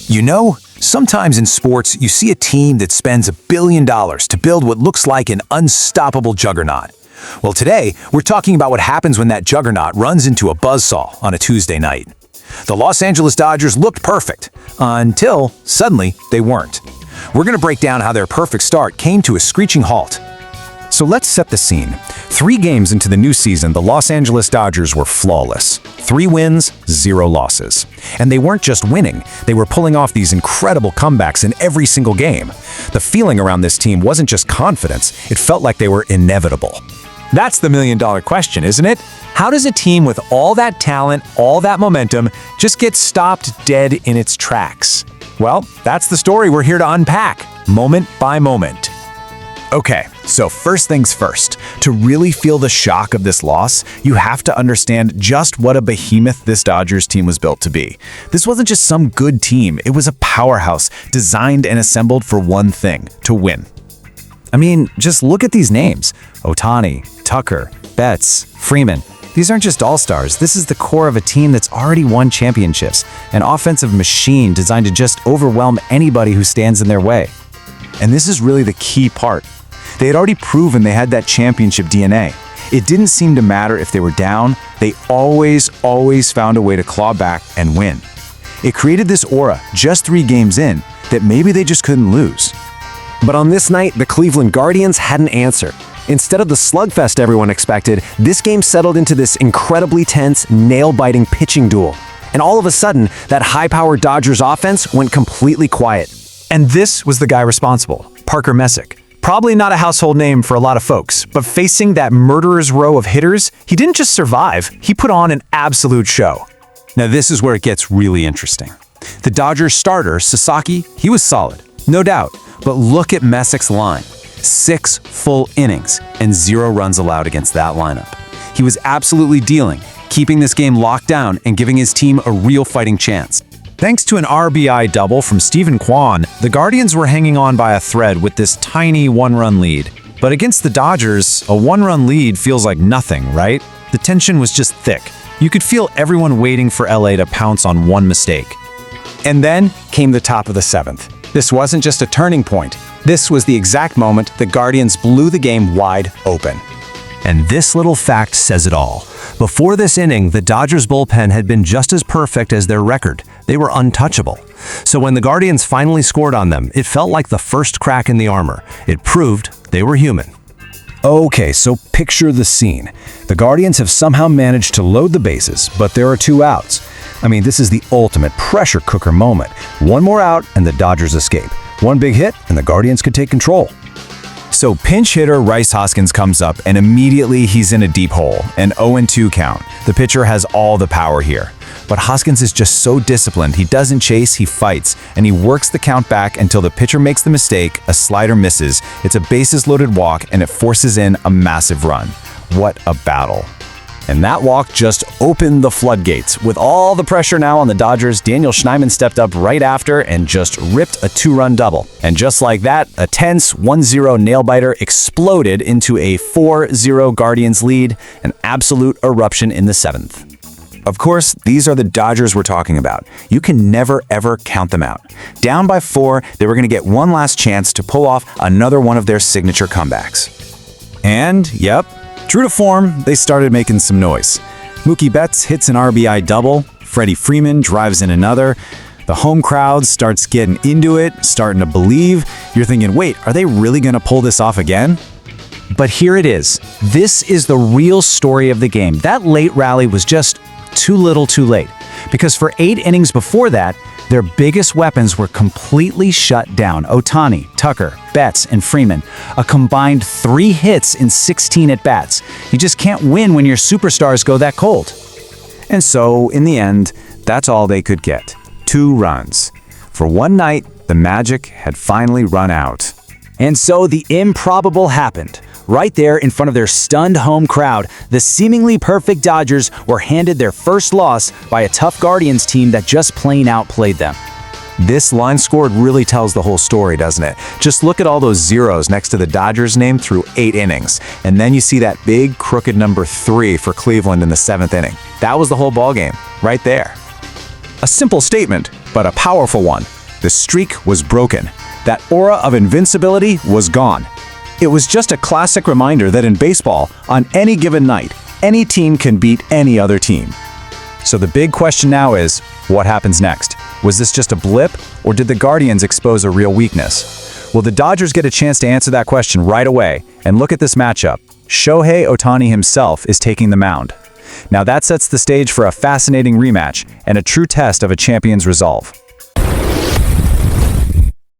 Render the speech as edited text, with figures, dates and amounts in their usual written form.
You know, sometimes in sports, you see a team that spends $1 billion to build what looks like an unstoppable juggernaut. Well, today, we're talking about what happens when that juggernaut runs into a buzzsaw on a Tuesday night. The Los Angeles Dodgers looked perfect, until suddenly they weren't. We're going to break down how their perfect start came to a screeching halt. So let's set the scene. 3 games into the new season, the Los Angeles Dodgers were flawless. 3 wins, 0 losses. And they weren't just winning, they were pulling off these incredible comebacks in every single game. The feeling around this team wasn't just confidence, it felt like they were inevitable. That's the million-dollar question, isn't it? How does a team with all that talent, all that momentum, just get stopped dead in its tracks? Well, that's the story we're here to unpack, moment by moment. Okay, so first things first. To really feel the shock of this loss, you have to understand just what a behemoth this Dodgers team was built to be. This wasn't just some good team, it was a powerhouse designed and assembled for one thing: to win. I mean, just look at these names. Ohtani, Tucker, Betts, Freeman. These aren't just all-stars, this is the core of a team that's already won championships, an offensive machine designed to just overwhelm anybody who stands in their way. And this is really the key part. They had already proven they had that championship DNA. It didn't seem to matter if they were down, they always found a way to claw back and win. It created this aura, just 3 games in, that maybe they just couldn't lose. But on this night, the Cleveland Guardians had an answer. Instead of the slugfest everyone expected, this game settled into this incredibly tense, nail-biting pitching duel. And all of a sudden, that high-powered Dodgers offense went completely quiet. And this was the guy responsible, Parker Messick. Probably not a household name for a lot of folks, but facing that murderer's row of hitters, he didn't just survive, he put on an absolute show. Now this is where it gets really interesting. The Dodgers starter, Sasaki, he was solid, no doubt, but look at Messick's line. 6 full innings and 0 runs allowed against that lineup. He was absolutely dealing, keeping this game locked down and giving his team a real fighting chance. Thanks to an RBI double from Kwan, the Guardians were hanging on by a thread with this tiny 1-run lead. But against the Dodgers, a 1-run lead feels like nothing, right? The tension was just thick. You could feel everyone waiting for LA to pounce on one mistake. And then came the top of the 7th. This wasn't just a turning point. This was the exact moment the Guardians blew the game wide open. And this little fact says it all. Before this inning, the Dodgers bullpen had been just as perfect as their record. They were untouchable. So when the Guardians finally scored on them, it felt like the first crack in the armor. It proved they were human. Okay, so picture the scene. The Guardians have somehow managed to load the bases, but there are 2 outs. I mean, this is the ultimate pressure cooker moment. 1 more out and the Dodgers escape. 1 big hit and the Guardians could take control. So pinch hitter Rhys Hoskins comes up and immediately he's in a deep hole, an 0-2 count. The pitcher has all the power here. But Hoskins is just so disciplined, he doesn't chase, he fights, and he works the count back until the pitcher makes the mistake, a slider misses, it's a bases-loaded walk, and it forces in a massive run. What a battle. And that walk just opened the floodgates. With all the pressure now on the Dodgers, Daniel Schneemann stepped up right after and just ripped a 2-run double. And just like that, a tense 1-0 nail-biter exploded into a 4-0 Guardians lead, an absolute eruption in the 7th. Of course, these are the Dodgers we're talking about. You can never, ever count them out. Down by 4, they were going to get one last chance to pull off another one of their signature comebacks. And, yep, true to form, they started making some noise. Mookie Betts hits an RBI double, Freddie Freeman drives in another, the home crowd starts getting into it, starting to believe. You're thinking, wait, are they really going to pull this off again? But here it is. This is the real story of the game. That late rally was just too little too late. Because for 8 innings before that, their biggest weapons were completely shut down. Ohtani, Tucker, Betts, and Freeman. A combined 3 hits in 16 at-bats. You just can't win when your superstars go that cold. And so, in the end, that's all they could get. 2 runs. For one night, the magic had finally run out. And so the improbable happened. Right there in front of their stunned home crowd, the seemingly perfect Dodgers were handed their first loss by a tough Guardians team that just plain outplayed them. This line score really tells the whole story, doesn't it? Just look at all those zeros next to the Dodgers name through 8 innings, and then you see that big crooked number 3 for Cleveland in the 7th inning. That was the whole ballgame, right there. A simple statement, but a powerful one. The streak was broken. That aura of invincibility was gone. It was just a classic reminder that in baseball, on any given night, any team can beat any other team. So the big question now is, what happens next? Was this just a blip, or did the Guardians expose a real weakness? Well, the Dodgers get a chance to answer that question right away, and look at this matchup. Shohei Ohtani himself is taking the mound. Now that sets the stage for a fascinating rematch and a true test of a champion's resolve.